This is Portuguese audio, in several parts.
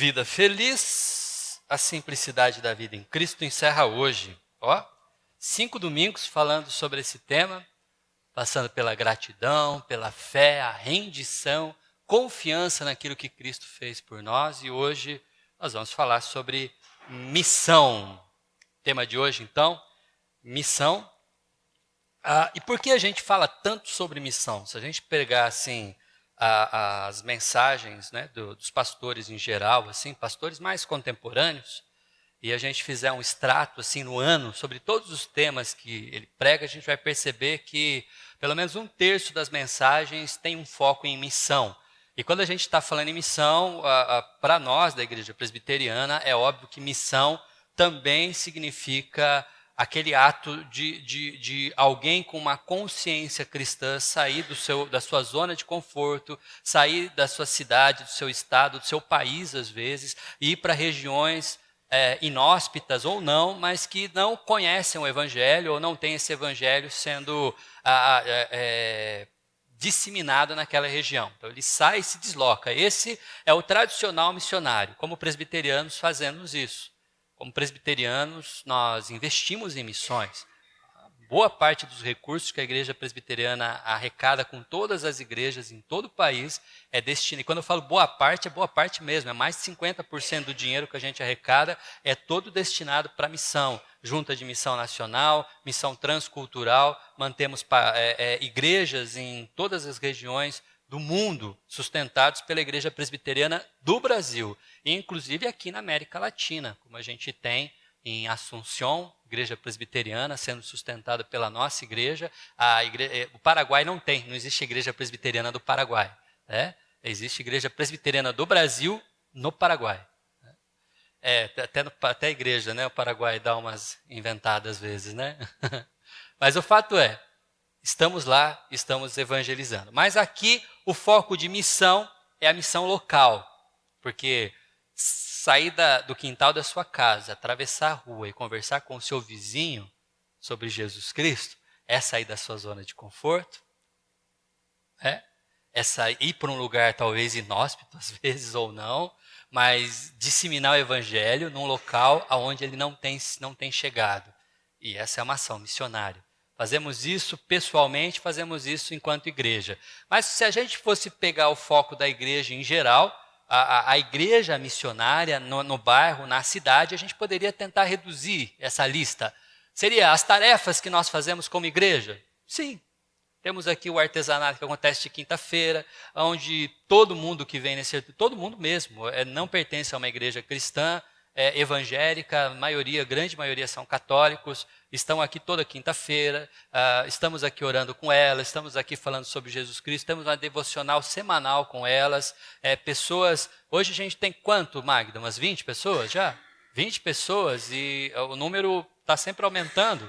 Vida feliz, a simplicidade da vida em Cristo encerra hoje. 5 domingos falando sobre esse tema, passando pela gratidão, pela fé, a rendição, confiança naquilo que Cristo fez por nós. E hoje nós vamos falar sobre missão. Tema de hoje, então, missão. E por que a gente fala tanto sobre missão? Se a gente pegar assim as mensagens, né, dos pastores em geral, assim, pastores mais contemporâneos, e a gente fizer um extrato assim no ano sobre todos os temas que ele prega, a gente vai perceber que pelo menos 1/3 das mensagens tem um foco em missão. E quando a gente está falando em missão, para nós da Igreja Presbiteriana, é óbvio que missão também significa aquele ato de alguém com uma consciência cristã sair da sua zona de conforto, sair da sua cidade, do seu estado, do seu país às vezes, e ir para regiões inóspitas ou não, mas que não conhecem o Evangelho ou não têm esse Evangelho sendo disseminado naquela região. Então ele sai e se desloca. Esse é o tradicional missionário. Como presbiterianos fazemos isso. Como presbiterianos, nós investimos em missões. Boa parte dos recursos que a Igreja Presbiteriana arrecada com todas as igrejas em todo o país é destinado. E quando eu falo boa parte, é boa parte mesmo. É mais de 50% do dinheiro que a gente arrecada é todo destinado para missão. Junta de missão nacional, missão transcultural. Mantemos igrejas em todas as regiões do mundo sustentados pela Igreja Presbiteriana do Brasil. E inclusive aqui na América Latina, como a gente tem em Assunção, Igreja Presbiteriana, sendo sustentada pela nossa igreja. O Paraguai não existe Igreja Presbiteriana do Paraguai. Né? Existe Igreja Presbiteriana do Brasil no Paraguai. Até a igreja, né? O Paraguai dá umas inventadas às vezes. Né? Mas o fato é, estamos lá, estamos evangelizando. Mas aqui o foco de missão é a missão local, porque sair do quintal da sua casa, atravessar a rua e conversar com o seu vizinho sobre Jesus Cristo, é sair da sua zona de conforto, é ir para um lugar talvez inóspito, às vezes ou não, mas disseminar o evangelho num local onde ele não tem chegado. E essa é uma ação missionária. Fazemos isso pessoalmente, fazemos isso enquanto igreja. Mas se a gente fosse pegar o foco da igreja em geral, a igreja missionária no bairro, na cidade, a gente poderia tentar reduzir essa lista. Seria as tarefas que nós fazemos como igreja? Sim. Temos aqui o artesanato que acontece de quinta-feira, onde todo mundo que vem todo mundo mesmo, não pertence a uma igreja cristã, evangélica, grande maioria são católicos, estão aqui toda quinta-feira, estamos aqui orando com elas, estamos aqui falando sobre Jesus Cristo, temos uma devocional semanal com elas, pessoas, hoje a gente tem quanto, Magda? Umas 20 pessoas já? 20 pessoas e o número está sempre aumentando.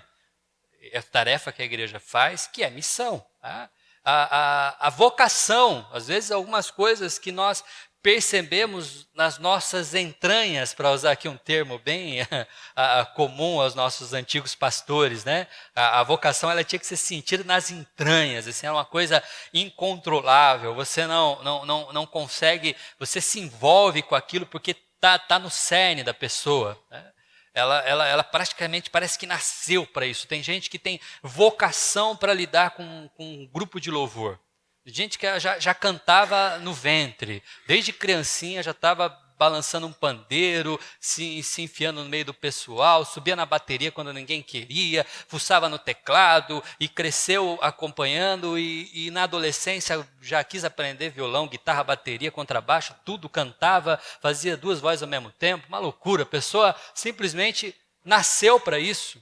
É a tarefa que a igreja faz, que é missão. Tá? A vocação, às vezes algumas coisas que nós percebemos nas nossas entranhas, para usar aqui um termo bem comum aos nossos antigos pastores, né? A vocação ela tinha que ser sentida nas entranhas, assim, era uma coisa incontrolável, você não consegue, você se envolve com aquilo porque tá no cerne da pessoa, né? Ela praticamente parece que nasceu para isso. Tem gente que tem vocação para lidar com um grupo de louvor. Gente que já cantava no ventre. Desde criancinha já estava balançando um pandeiro, se enfiando no meio do pessoal, subia na bateria quando ninguém queria, fuçava no teclado e cresceu acompanhando e na adolescência já quis aprender violão, guitarra, bateria, contrabaixo, tudo cantava, fazia 2 vozes ao mesmo tempo, uma loucura, a pessoa simplesmente nasceu para isso.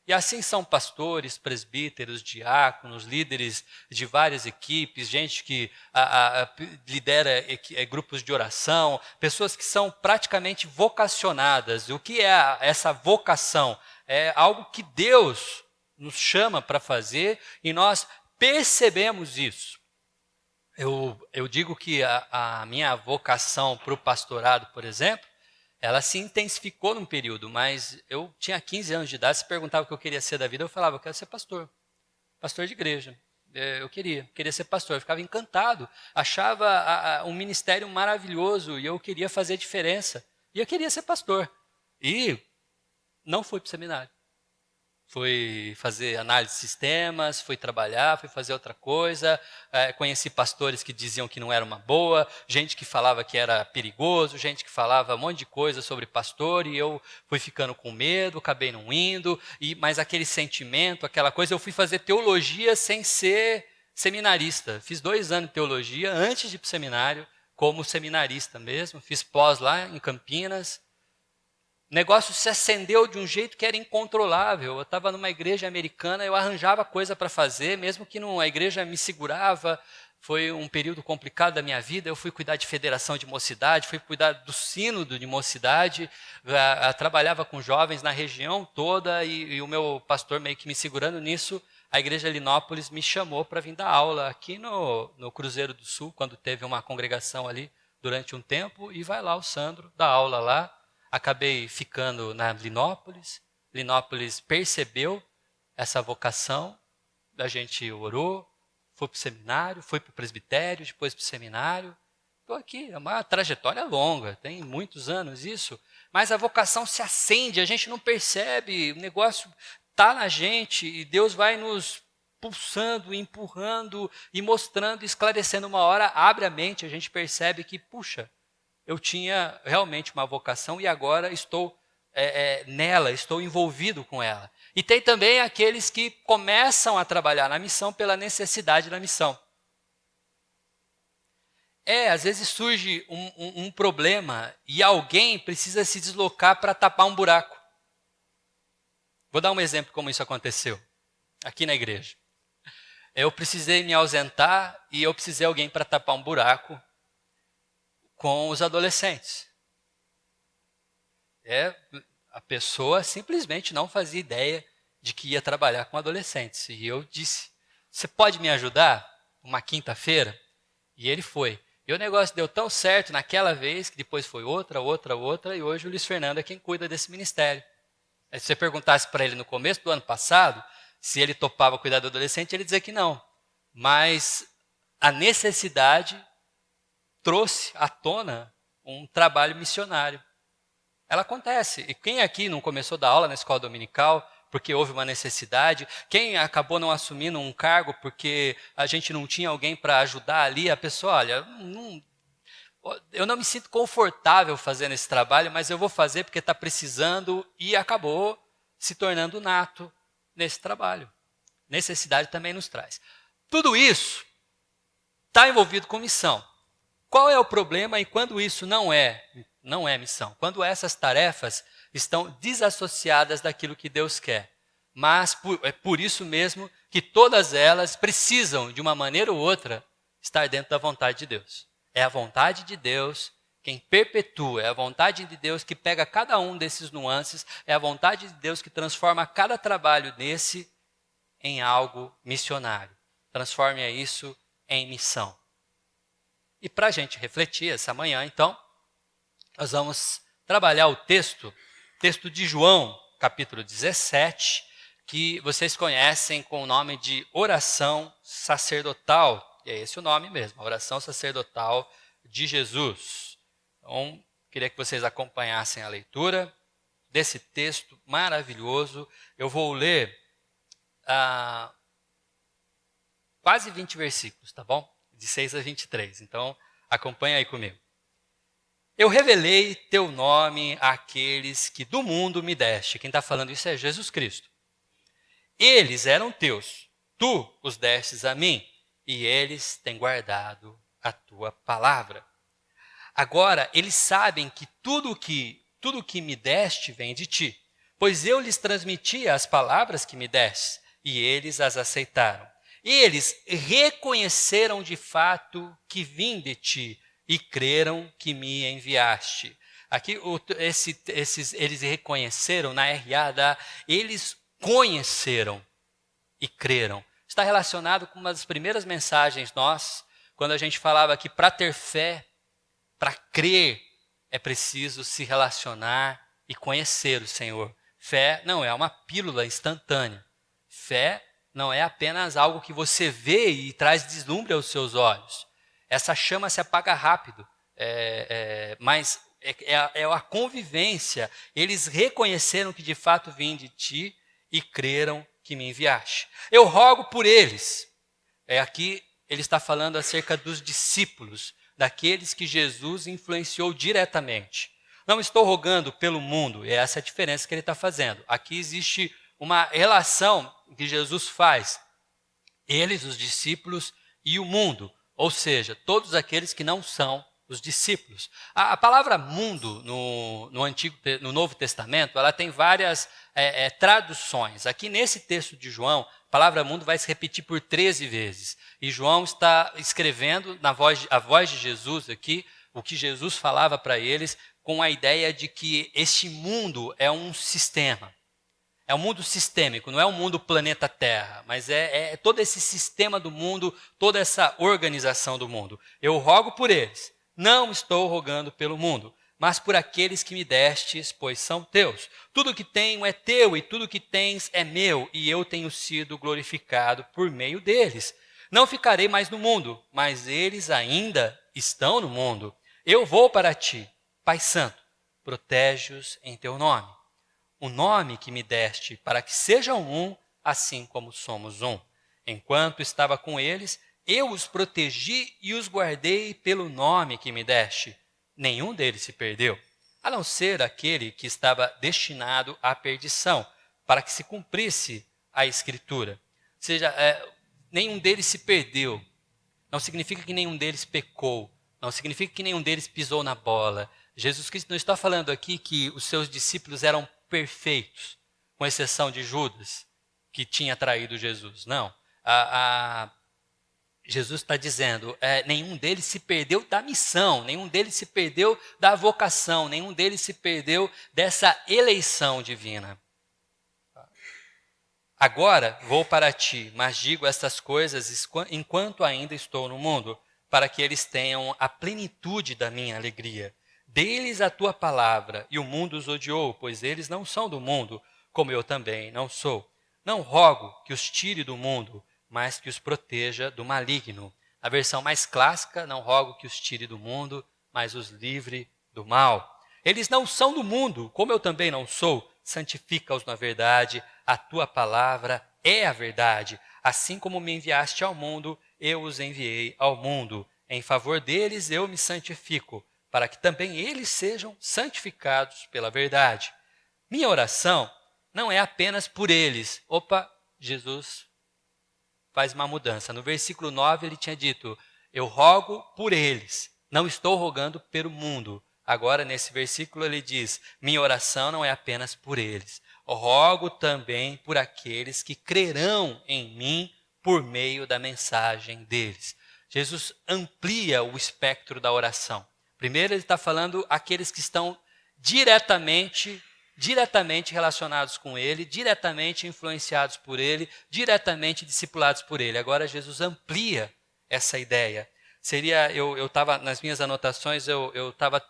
E assim são pastores, presbíteros, diáconos, líderes de várias equipes, gente que lidera grupos de oração, pessoas que são praticamente vocacionadas. O que é essa vocação? É algo que Deus nos chama para fazer e nós percebemos isso. Eu digo que a minha vocação para o pastorado, por exemplo, ela se intensificou num período, mas eu tinha 15 anos de idade, se perguntava o que eu queria ser da vida, eu falava, eu quero ser pastor de igreja. Eu queria ser pastor, eu ficava encantado, achava um ministério maravilhoso e eu queria fazer diferença. E eu queria ser pastor. E não fui para o seminário. Fui fazer análise de sistemas, fui trabalhar, fui fazer outra coisa. Conheci pastores que diziam que não era uma boa, gente que falava que era perigoso, gente que falava um monte de coisa sobre pastor, e eu fui ficando com medo, acabei não indo, mas aquele sentimento, aquela coisa, eu fui fazer teologia sem ser seminarista. Fiz 2 anos de teologia antes de ir para o seminário, como seminarista mesmo, fiz pós lá em Campinas. O negócio se acendeu de um jeito que era incontrolável. Eu estava numa igreja americana, eu arranjava coisa para fazer, mesmo que a igreja me segurava. Foi um período complicado da minha vida. Eu fui cuidar de federação de mocidade, fui cuidar do sínodo de mocidade, trabalhava com jovens na região toda e o meu pastor meio que me segurando nisso. A igreja Linópolis me chamou para vir dar aula aqui no Cruzeiro do Sul, quando teve uma congregação ali durante um tempo, e vai lá o Sandro dar aula lá. Acabei ficando na Linópolis. Linópolis percebeu essa vocação. A gente orou, fui para o seminário, fui para o presbitério, depois para o seminário. Estou aqui, é uma trajetória longa, tem muitos anos isso. Mas a vocação se acende, a gente não percebe, o negócio está na gente e Deus vai nos pulsando, empurrando e mostrando, esclarecendo. Uma hora, abre a mente, a gente percebe que, puxa, eu tinha realmente uma vocação e agora estou nela, estou envolvido com ela. E tem também aqueles que começam a trabalhar na missão pela necessidade da missão. Às vezes surge um problema e alguém precisa se deslocar para tapar um buraco. Vou dar um exemplo como isso aconteceu aqui na igreja. Eu precisei me ausentar e eu precisei de alguém para tapar um buraco com os adolescentes. A pessoa simplesmente não fazia ideia de que ia trabalhar com adolescentes. E eu disse, você pode me ajudar uma quinta-feira? E ele foi. E o negócio deu tão certo naquela vez, que depois foi outra, e hoje o Luiz Fernando é quem cuida desse ministério. Se você perguntasse para ele no começo do ano passado, se ele topava cuidar do adolescente, ele dizia que não. Mas a necessidade trouxe à tona um trabalho missionário. Ela acontece. E quem aqui não começou a dar aula na escola dominical porque houve uma necessidade? Quem acabou não assumindo um cargo porque a gente não tinha alguém para ajudar ali? A pessoa, olha, eu não me sinto confortável fazendo esse trabalho, mas eu vou fazer porque está precisando, e acabou se tornando nato nesse trabalho. Necessidade também nos traz. Tudo isso está envolvido com missão. Qual é o problema e quando isso não é missão? Quando essas tarefas estão desassociadas daquilo que Deus quer. Mas é por isso mesmo que todas elas precisam, de uma maneira ou outra, estar dentro da vontade de Deus. É a vontade de Deus quem perpetua, é a vontade de Deus que pega cada um desses nuances, é a vontade de Deus que transforma cada trabalho nesse em algo missionário. Transforme isso em missão. E para a gente refletir essa manhã, então, nós vamos trabalhar o texto de João, capítulo 17, que vocês conhecem com o nome de oração sacerdotal. E é esse o nome mesmo, a oração sacerdotal de Jesus. Então, queria que vocês acompanhassem a leitura desse texto maravilhoso. Eu vou ler quase 20 versículos, tá bom? De 6 a 23. Então, acompanha aí comigo. Eu revelei teu nome àqueles que do mundo me deste. Quem está falando isso é Jesus Cristo. Eles eram teus, tu os destes a mim, e eles têm guardado a tua palavra. Agora, eles sabem que tudo que me deste vem de ti, pois eu lhes transmiti as palavras que me deste, e eles as aceitaram. Eles reconheceram de fato que vim de ti e creram que me enviaste. Aqui eles reconheceram, na RA, eles conheceram e creram. Está relacionado com uma das primeiras mensagens nossas, quando a gente falava que para ter fé, para crer, é preciso se relacionar e conhecer o Senhor. Fé não é uma pílula instantânea. Fé não é apenas algo que você vê e traz deslumbre aos seus olhos. Essa chama se apaga rápido, mas é a convivência. Eles reconheceram que de fato vim de ti e creram que me enviaste. Eu rogo por eles. Aqui ele está falando acerca dos discípulos, daqueles que Jesus influenciou diretamente. Não estou rogando pelo mundo, é essa a diferença que ele está fazendo. Aqui existe uma relação que Jesus faz, eles, os discípulos, e o mundo, ou seja, todos aqueles que não são os discípulos. A palavra mundo no Novo Testamento, ela tem várias traduções. Aqui nesse texto de João, a palavra mundo vai se repetir por 13 vezes. E João está escrevendo a voz de Jesus aqui, o que Jesus falava para eles, com a ideia de que este mundo é um sistema. É um mundo sistêmico, não é um mundo planeta Terra, mas é todo esse sistema do mundo, toda essa organização do mundo. Eu rogo por eles, não estou rogando pelo mundo, mas por aqueles que me destes, pois são teus. Tudo que tenho é teu e tudo que tens é meu, e eu tenho sido glorificado por meio deles. Não ficarei mais no mundo, mas eles ainda estão no mundo. Eu vou para ti, Pai Santo, protege-os em teu nome. O nome que me deste, para que sejam um, assim como somos um. Enquanto estava com eles, eu os protegi e os guardei pelo nome que me deste. Nenhum deles se perdeu, a não ser aquele que estava destinado à perdição, para que se cumprisse a Escritura. Ou seja, nenhum deles se perdeu. Não significa que nenhum deles pecou. Não significa que nenhum deles pisou na bola. Jesus Cristo não está falando aqui que os seus discípulos eram perfeitos, com exceção de Judas, que tinha traído Jesus. Não. Jesus está dizendo, nenhum deles se perdeu da missão, nenhum deles se perdeu da vocação, nenhum deles se perdeu dessa eleição divina. Agora vou para ti, mas digo estas coisas enquanto ainda estou no mundo, para que eles tenham a plenitude da minha alegria. Dê-lhes a tua palavra, e o mundo os odiou, pois eles não são do mundo, como eu também não sou. Não rogo que os tire do mundo, mas que os proteja do maligno. A versão mais clássica, não rogo que os tire do mundo, mas os livre do mal. Eles não são do mundo, como eu também não sou. Santifica-os na verdade, a tua palavra é a verdade. Assim como me enviaste ao mundo, eu os enviei ao mundo. Em favor deles eu me santifico, para que também eles sejam santificados pela verdade. Minha oração não é apenas por eles. Jesus faz uma mudança. No versículo 9 ele tinha dito, eu rogo por eles, não estou rogando pelo mundo. Agora nesse versículo ele diz, minha oração não é apenas por eles. Eu rogo também por aqueles que crerão em mim por meio da mensagem deles. Jesus amplia o espectro da oração. Primeiro ele está falando aqueles que estão diretamente relacionados com ele, diretamente influenciados por ele, diretamente discipulados por ele. Agora Jesus amplia essa ideia. Eu estava, nas minhas anotações, eu estava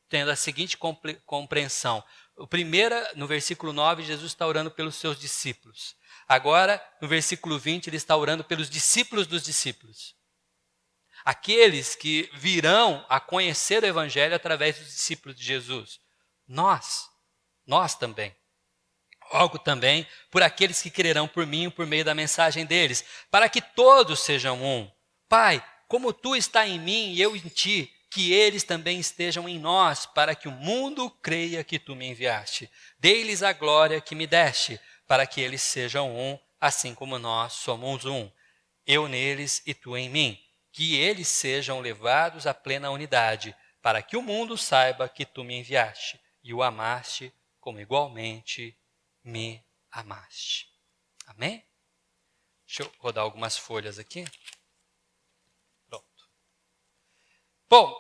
tendo a seguinte compreensão. No versículo 9, Jesus está orando pelos seus discípulos. Agora, no versículo 20, ele está orando pelos discípulos dos discípulos. Aqueles que virão a conhecer o Evangelho através dos discípulos de Jesus. Nós também. Rogo também por aqueles que crerão por mim por meio da mensagem deles, para que todos sejam um. Pai, como tu está em mim e eu em ti, que eles também estejam em nós, para que o mundo creia que tu me enviaste. Dei-lhes a glória que me deste, para que eles sejam um, assim como nós somos um. Eu neles e tu em mim. Que eles sejam levados à plena unidade, para que o mundo saiba que tu me enviaste e o amaste como igualmente me amaste. Amém? Deixa eu rodar algumas folhas aqui. Pronto. Bom,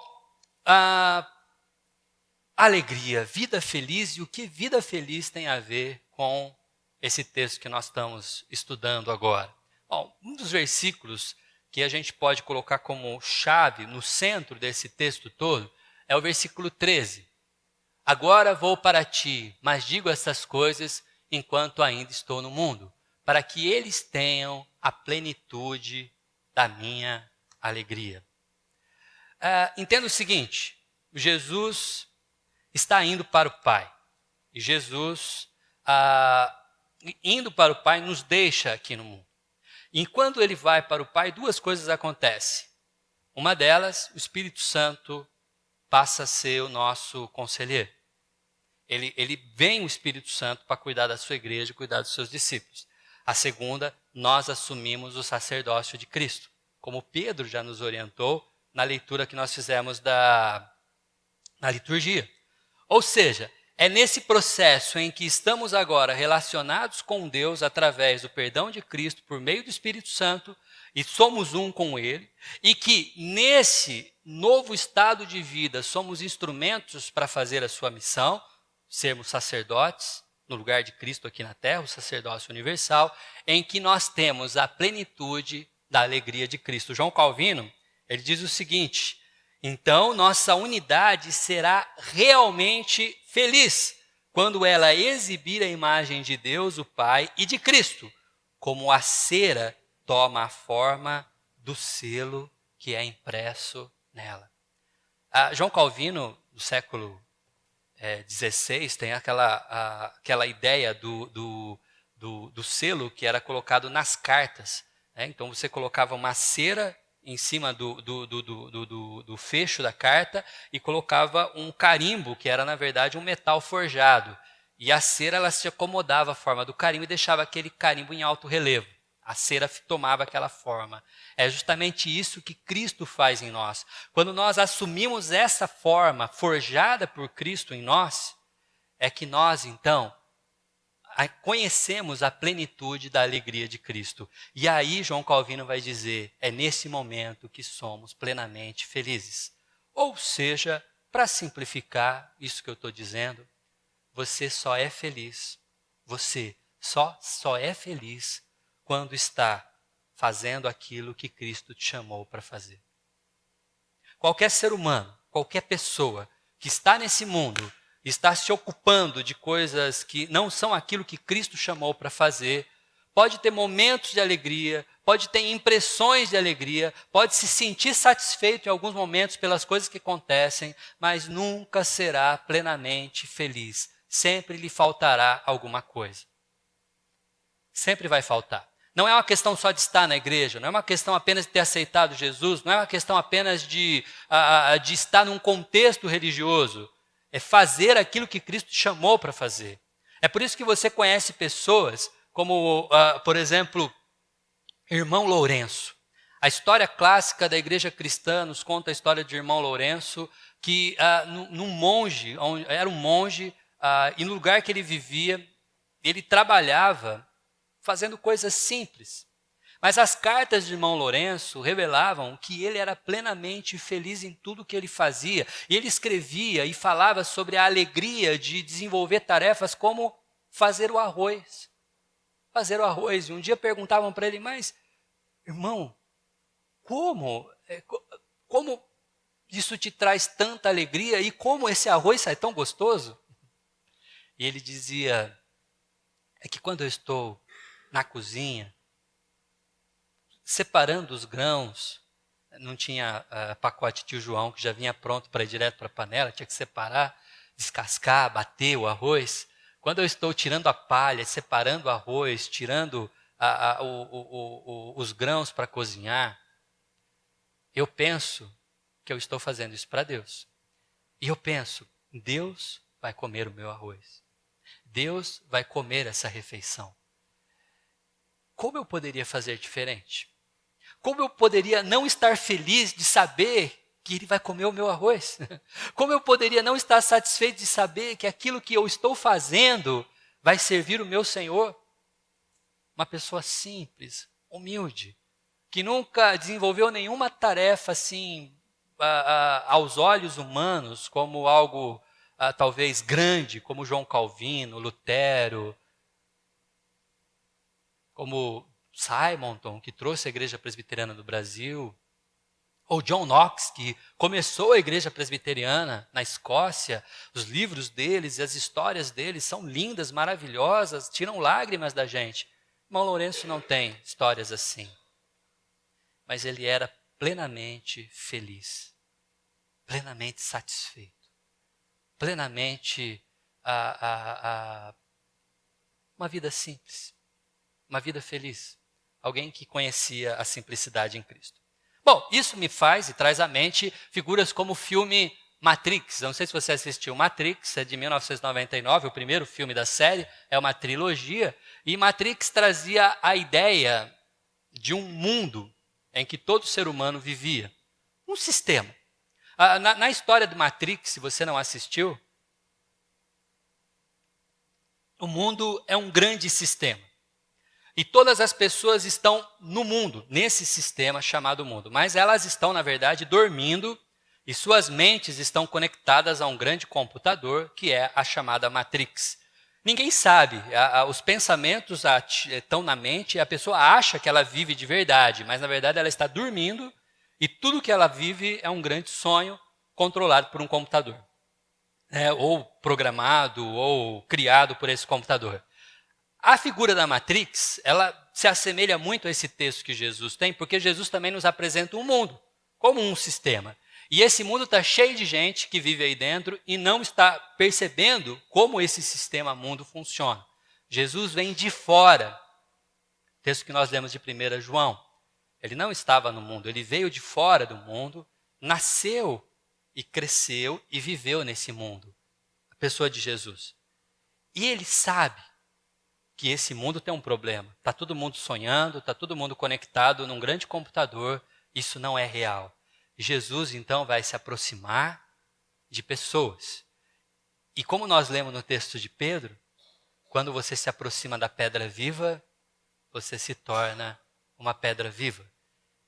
alegria, vida feliz, e o que vida feliz tem a ver com esse texto que nós estamos estudando agora? Bom, um dos versículos que a gente pode colocar como chave no centro desse texto todo é o versículo 13. Agora vou para ti, mas digo essas coisas enquanto ainda estou no mundo, para que eles tenham a plenitude da minha alegria. Entenda o seguinte, Jesus está indo para o Pai. E Jesus, indo para o Pai, nos deixa aqui no mundo. E quando ele vai para o Pai, duas coisas acontecem. Uma delas, o Espírito Santo passa a ser o nosso conselheiro. Ele vem o Espírito Santo para cuidar da sua igreja, cuidar dos seus discípulos. A segunda, nós assumimos o sacerdócio de Cristo, como Pedro já nos orientou na leitura que nós fizemos na liturgia. Ou seja, é nesse processo em que estamos agora relacionados com Deus através do perdão de Cristo por meio do Espírito Santo e somos um com Ele, e que nesse novo estado de vida somos instrumentos para fazer a sua missão, sermos sacerdotes no lugar de Cristo aqui na terra, o sacerdócio universal, em que nós temos a plenitude da alegria de Cristo. João Calvino, ele diz o seguinte: então nossa unidade será realmente feliz quando ela exibir a imagem de Deus, o Pai, e de Cristo, como a cera toma a forma do selo que é impresso nela. João Calvino, do século XVI, tem aquela ideia do selo que era colocado nas cartas. Então você colocava uma cera em cima do fecho da carta e colocava um carimbo, que era na verdade um metal forjado. E a cera ela se acomodava à forma do carimbo e deixava aquele carimbo em alto relevo. A cera tomava aquela forma. É justamente isso que Cristo faz em nós. Quando nós assumimos essa forma forjada por Cristo em nós, é que nós, então, conhecemos a plenitude da alegria de Cristo. E aí João Calvino vai dizer, é nesse momento que somos plenamente felizes. Ou seja, para simplificar isso que eu estou dizendo, você só é feliz, você só é feliz quando está fazendo aquilo que Cristo te chamou para fazer. Qualquer ser humano, qualquer pessoa que está nesse mundo, está se ocupando de coisas que não são aquilo que Cristo chamou para fazer, pode ter momentos de alegria, pode ter impressões de alegria, pode se sentir satisfeito em alguns momentos pelas coisas que acontecem, mas nunca será plenamente feliz. Sempre lhe faltará alguma coisa. Sempre vai faltar. Não é uma questão só de estar na igreja, não é uma questão apenas de ter aceitado Jesus, não é uma questão apenas de estar num contexto religioso. É fazer aquilo que Cristo chamou para fazer. É por isso que você conhece pessoas como, por exemplo, Irmão Lourenço. A história clássica da igreja cristã nos conta a história de Irmão Lourenço, que era um monge, e no lugar que ele vivia, ele trabalhava fazendo coisas simples. Mas as cartas de Irmão Lourenço revelavam que ele era plenamente feliz em tudo que ele fazia. E ele escrevia e falava sobre a alegria de desenvolver tarefas como fazer o arroz. Fazer o arroz. E um dia perguntavam para ele, mas, irmão, como isso te traz tanta alegria e como esse arroz sai tão gostoso? E ele dizia, é que quando eu estou na cozinha, separando os grãos, não tinha pacote tio João que já vinha pronto para ir direto para a panela, tinha que separar, descascar, bater o arroz. Quando eu estou tirando a palha, separando o arroz, tirando os grãos para cozinhar, eu penso que eu estou fazendo isso para Deus. E eu penso, Deus vai comer o meu arroz. Deus vai comer essa refeição. Como eu poderia fazer diferente? Como eu poderia não estar feliz de saber que Ele vai comer o meu arroz? Como eu poderia não estar satisfeito de saber que aquilo que eu estou fazendo vai servir o meu Senhor? Uma pessoa simples, humilde, que nunca desenvolveu nenhuma tarefa assim, aos olhos humanos, como algo talvez grande, como João Calvino, Lutero, como Simonton, que trouxe a igreja presbiteriana do Brasil, ou John Knox, que começou a igreja presbiteriana na Escócia. Os livros deles e as histórias deles são lindas, maravilhosas, tiram lágrimas da gente. irmão Lourenço não tem histórias assim. Mas ele era plenamente feliz, plenamente satisfeito, plenamente uma vida simples, uma vida feliz. Alguém que conhecia a simplicidade em Cristo. Bom, isso me faz e traz à mente figuras como o filme Matrix. Não sei se você assistiu Matrix, é de 1999, o primeiro filme da série, é uma trilogia. E Matrix trazia a ideia de um mundo em que todo ser humano vivia. Um sistema. Na história do Matrix, se você não assistiu, o mundo é um grande sistema. E todas as pessoas estão no mundo, nesse sistema chamado mundo. Mas elas estão, na verdade, dormindo e suas mentes estão conectadas a um grande computador, que é a chamada Matrix. Ninguém sabe, os pensamentos estão na mente e a pessoa acha que ela vive de verdade, mas na verdade ela está dormindo e tudo que ela vive é um grande sonho controlado por um computador. Ou programado, ou criado por esse computador. A figura da Matrix, ela se assemelha muito a esse texto que Jesus tem, porque Jesus também nos apresenta um mundo, como um sistema. E esse mundo está cheio de gente que vive aí dentro e não está percebendo como esse sistema mundo funciona. Jesus vem de fora. Texto que nós lemos de 1 João. Ele não estava no mundo, ele veio de fora do mundo, nasceu e cresceu e viveu nesse mundo. A pessoa de Jesus. E ele sabe que esse mundo tem um problema. Está todo mundo sonhando, está todo mundo conectado num grande computador. Isso não é real. Jesus, então, vai se aproximar de pessoas. E como nós lemos no texto de Pedro, quando você se aproxima da pedra viva, você se torna uma pedra viva.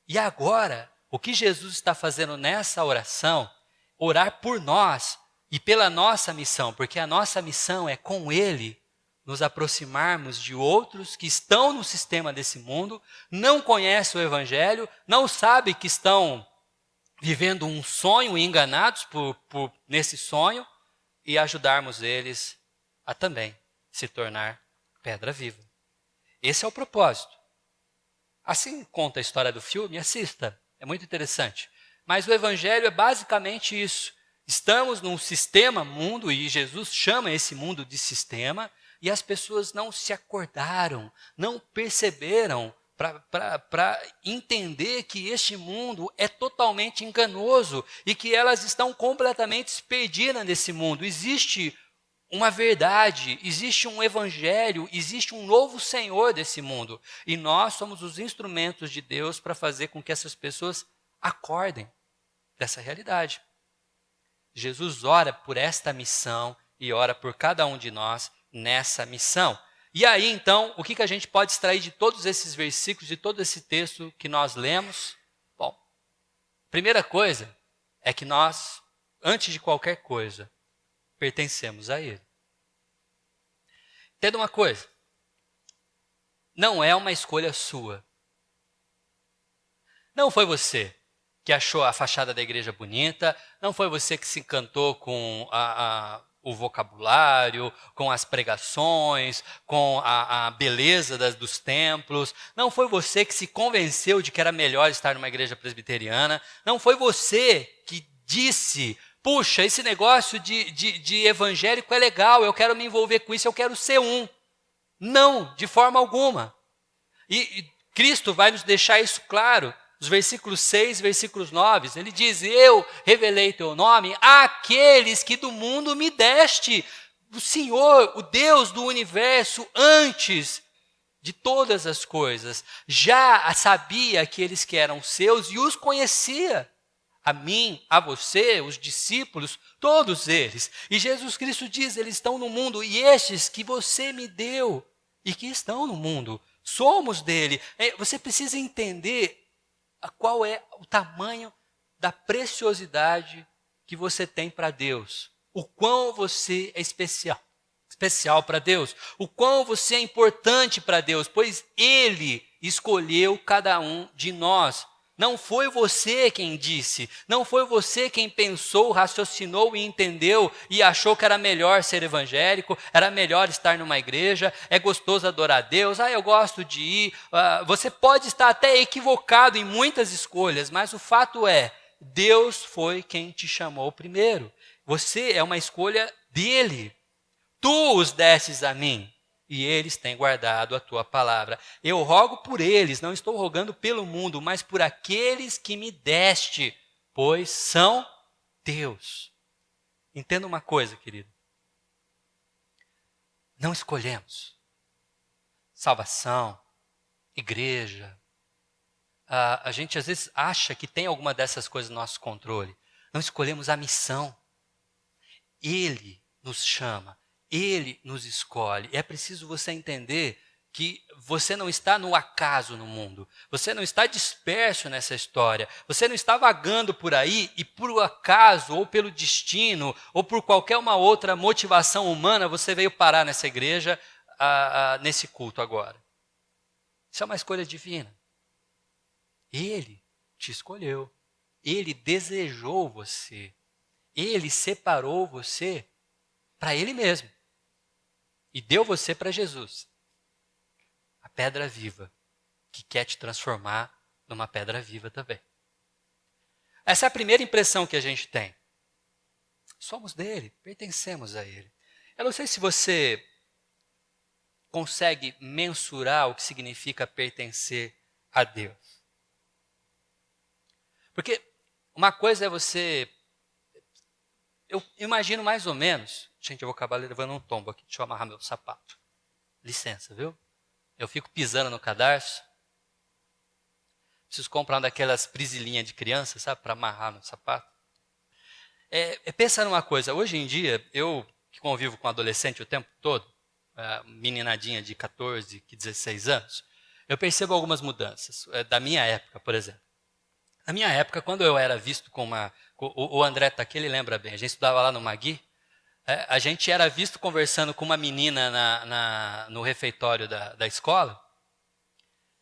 E agora, o que Jesus está fazendo nessa oração, orar por nós e pela nossa missão, porque a nossa missão é com Ele nos aproximarmos de outros que estão no sistema desse mundo, não conhecem o Evangelho, não sabem que estão vivendo um sonho e enganados nesse sonho, e ajudarmos eles a também se tornar pedra viva. Esse é o propósito. Assim conta a história do filme, assista, é muito interessante. Mas o Evangelho é basicamente isso. Estamos num sistema mundo, e Jesus chama esse mundo de sistema, e as pessoas não se acordaram, não perceberam para entender que este mundo é totalmente enganoso e que elas estão completamente perdidas nesse mundo. Existe uma verdade, existe um evangelho, existe um novo Senhor desse mundo. E nós somos os instrumentos de Deus para fazer com que essas pessoas acordem dessa realidade. Jesus ora por esta missão e ora por cada um de nós nessa missão. E aí, então, o que a gente pode extrair de todos esses versículos, de todo esse texto que nós lemos? Bom, primeira coisa é que nós, antes de qualquer coisa, pertencemos a Ele. Entenda uma coisa, não é uma escolha sua. Não foi você que achou a fachada da igreja bonita, não foi você que se encantou com o vocabulário, com as pregações, com a beleza dos templos. Não foi você que se convenceu de que era melhor estar numa igreja presbiteriana. Não foi você que disse, puxa, esse negócio de evangélico é legal, eu quero me envolver com isso, eu quero ser um. Não, de forma alguma. E Cristo vai nos deixar isso claro. Os versículos 6, versículos 9, ele diz, eu revelei teu nome àqueles que do mundo me deste. O Senhor, o Deus do universo, antes de todas as coisas, já sabia aqueles que eram seus e os conhecia. A mim, a você, os discípulos, todos eles. E Jesus Cristo diz, eles estão no mundo, e estes que você me deu, e que estão no mundo, somos dele. Você precisa entender qual é o tamanho da preciosidade que você tem para Deus. O quão você é especial para Deus. O quão você é importante para Deus, pois Ele escolheu cada um de nós. Não foi você quem disse, não foi você quem pensou, raciocinou e entendeu e achou que era melhor ser evangélico, era melhor estar numa igreja, é gostoso adorar a Deus, eu gosto de ir. Você pode estar até equivocado em muitas escolhas, mas o fato é, Deus foi quem te chamou primeiro. Você é uma escolha dele. Tu os destes a mim, e eles têm guardado a tua palavra. Eu rogo por eles, não estou rogando pelo mundo, mas por aqueles que me deste, pois são teus. Entenda uma coisa, querido. Não escolhemos salvação, igreja. A gente às vezes acha que tem alguma dessas coisas no nosso controle. Não escolhemos a missão. Ele nos chama. Ele nos escolhe. É preciso você entender que você não está no acaso no mundo. Você não está disperso nessa história. Você não está vagando por aí e por acaso, ou pelo destino, ou por qualquer uma outra motivação humana, você veio parar nessa igreja, nesse culto agora. Isso é uma escolha divina. Ele te escolheu. Ele desejou você. Ele separou você para Ele mesmo. E deu você para Jesus, a pedra viva, que quer te transformar numa pedra viva também. Essa é a primeira impressão que a gente tem. Somos dele, pertencemos a ele. Eu não sei se você consegue mensurar o que significa pertencer a Deus. Porque uma coisa é você... Eu imagino mais ou menos... Gente, eu vou acabar levando um tombo aqui. Deixa eu amarrar meu sapato. Licença, viu? Eu fico pisando no cadarço. Preciso comprar uma daquelas prisilinhas de criança, sabe? Para amarrar no sapato. Pensa numa coisa. Hoje em dia, eu que convivo com adolescente o tempo todo, meninadinha de 14, 16 anos, eu percebo algumas mudanças. Da minha época, por exemplo. Na minha época, quando eu era visto com uma... O André está aqui, ele lembra bem. A gente estudava lá no Magui. A gente era visto conversando com uma menina no refeitório da escola.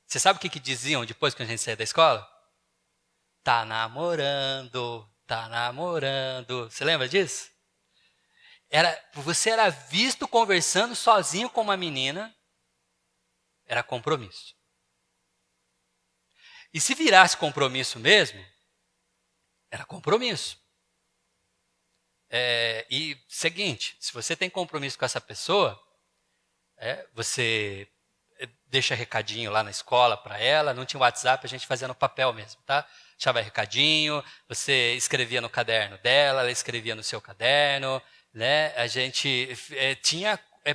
Você sabe o que diziam depois que a gente saía da escola? Tá namorando, tá namorando. Você lembra disso? Você era visto conversando sozinho com uma menina, era compromisso. E se virasse compromisso mesmo, era compromisso. E seguinte, se você tem compromisso com essa pessoa, você deixa recadinho lá na escola para ela, não tinha WhatsApp, a gente fazia no papel mesmo, tá? Deixava recadinho, você escrevia no caderno dela, ela escrevia no seu caderno, né? A gente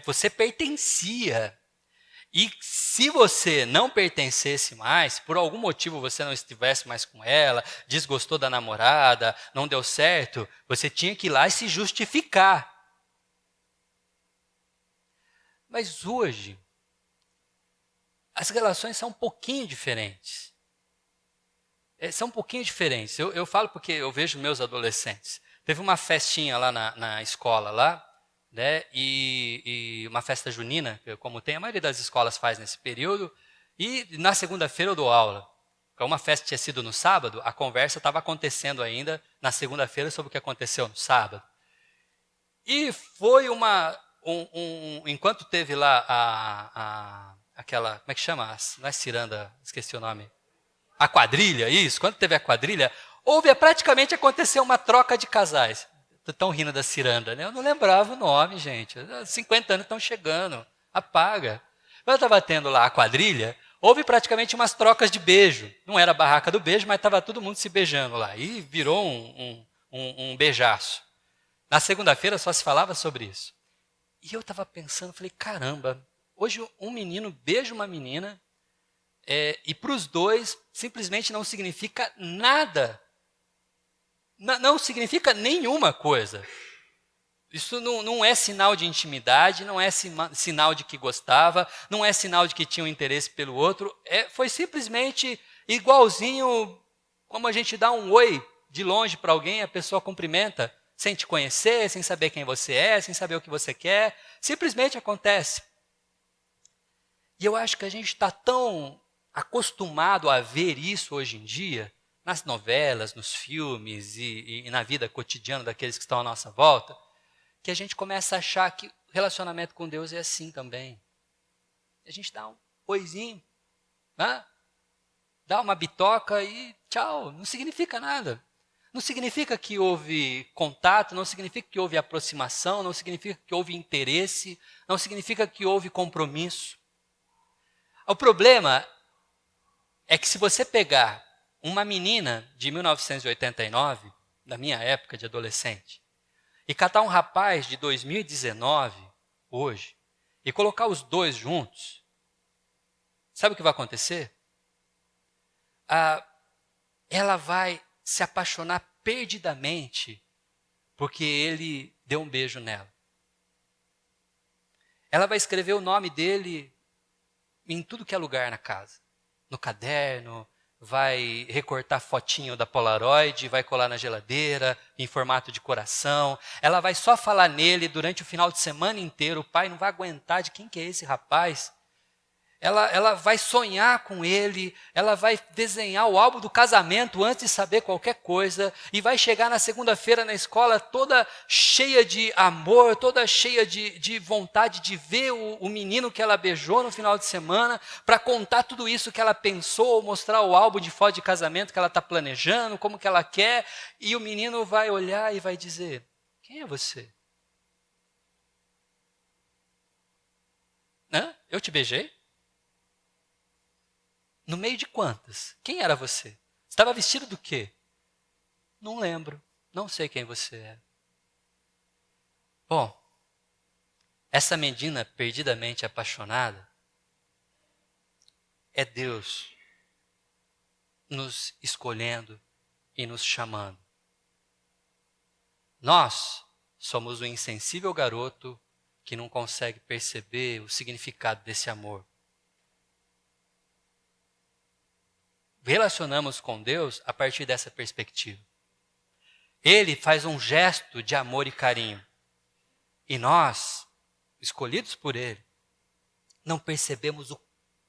você pertencia. E se você não pertencesse mais, por algum motivo você não estivesse mais com ela, desgostou da namorada, não deu certo, você tinha que ir lá e se justificar. Mas hoje, as relações são um pouquinho diferentes. São um pouquinho diferentes. Eu falo porque eu vejo meus adolescentes. Teve uma festinha lá na escola, lá, né? E uma festa junina, como tem, a maioria das escolas faz nesse período, e na segunda-feira eu dou aula. Como a festa tinha sido no sábado, a conversa estava acontecendo ainda na segunda-feira sobre o que aconteceu no sábado. E foi enquanto teve lá aquela, como é que chama? Não é ciranda, esqueci o nome. A quadrilha, isso. Quando teve a quadrilha, praticamente aconteceu uma troca de casais. Estão rindo da ciranda, né? Eu não lembrava o nome, gente. 50 anos estão chegando. Apaga. Quando estava tendo lá a quadrilha, houve praticamente umas trocas de beijo. Não era a barraca do beijo, mas estava todo mundo se beijando lá. E virou um beijaço. Na segunda-feira só se falava sobre isso. E eu estava pensando, falei, caramba, hoje um menino beija uma menina e para os dois simplesmente não significa nada. Não significa nenhuma coisa. Isso não é sinal de intimidade, não é sinal de que gostava, não é sinal de que tinha um interesse pelo outro. Foi simplesmente igualzinho como a gente dá um oi de longe para alguém, a pessoa cumprimenta, sem te conhecer, sem saber quem você é, sem saber o que você quer. Simplesmente acontece. E eu acho que a gente está tão acostumado a ver isso hoje em dia, nas novelas, nos filmes e na vida cotidiana daqueles que estão à nossa volta, que a gente começa a achar que o relacionamento com Deus é assim também. A gente dá um oizinho, né? Dá uma bitoca e tchau, não significa nada. Não significa que houve contato, não significa que houve aproximação, não significa que houve interesse, não significa que houve compromisso. O problema é que se você pegar uma menina de 1989, da minha época de adolescente, e catar um rapaz de 2019, hoje, e colocar os dois juntos, sabe o que vai acontecer? Ela vai se apaixonar perdidamente porque ele deu um beijo nela. Ela vai escrever o nome dele em tudo que é lugar na casa. No caderno, vai recortar fotinho da Polaroid, vai colar na geladeira, em formato de coração. Ela vai só falar nele durante o final de semana inteiro. O pai não vai aguentar de quem que é esse rapaz. Ela vai sonhar com ele, ela vai desenhar o álbum do casamento antes de saber qualquer coisa, e vai chegar na segunda-feira na escola toda cheia de amor, toda cheia de vontade de ver o menino que ela beijou no final de semana, para contar tudo isso que ela pensou, mostrar o álbum de foto de casamento que ela está planejando, como que ela quer, e o menino vai olhar e vai dizer: quem é você? Hã? Eu te beijei? No meio de quantas? Quem era você? Estava vestido do quê? Não lembro. Não sei quem você é. Bom, essa menina perdidamente apaixonada é Deus nos escolhendo e nos chamando. Nós somos o insensível garoto que não consegue perceber o significado desse amor. Relacionamos com Deus a partir dessa perspectiva. Ele faz um gesto de amor e carinho. E nós, escolhidos por Ele, não percebemos o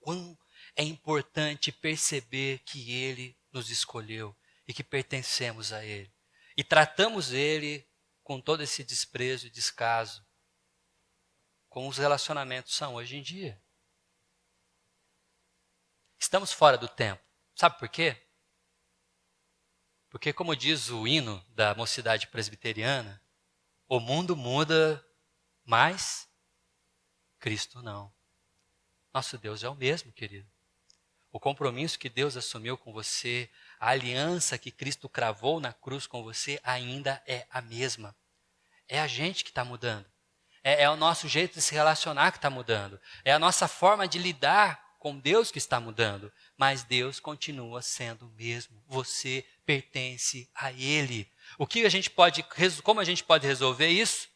quão é importante perceber que Ele nos escolheu e que pertencemos a Ele. E tratamos Ele com todo esse desprezo e descaso, como os relacionamentos são hoje em dia. Estamos fora do tempo. Sabe por quê? Porque, como diz o hino da Mocidade Presbiteriana, o mundo muda, mas Cristo não. Nosso Deus é o mesmo, querido. O compromisso que Deus assumiu com você, a aliança que Cristo cravou na cruz com você, ainda é a mesma. É a gente que está mudando. É o nosso jeito de se relacionar que está mudando. É a nossa forma de lidar com Deus que está mudando. Mas Deus continua sendo o mesmo. Você pertence a Ele. Como a gente pode resolver isso?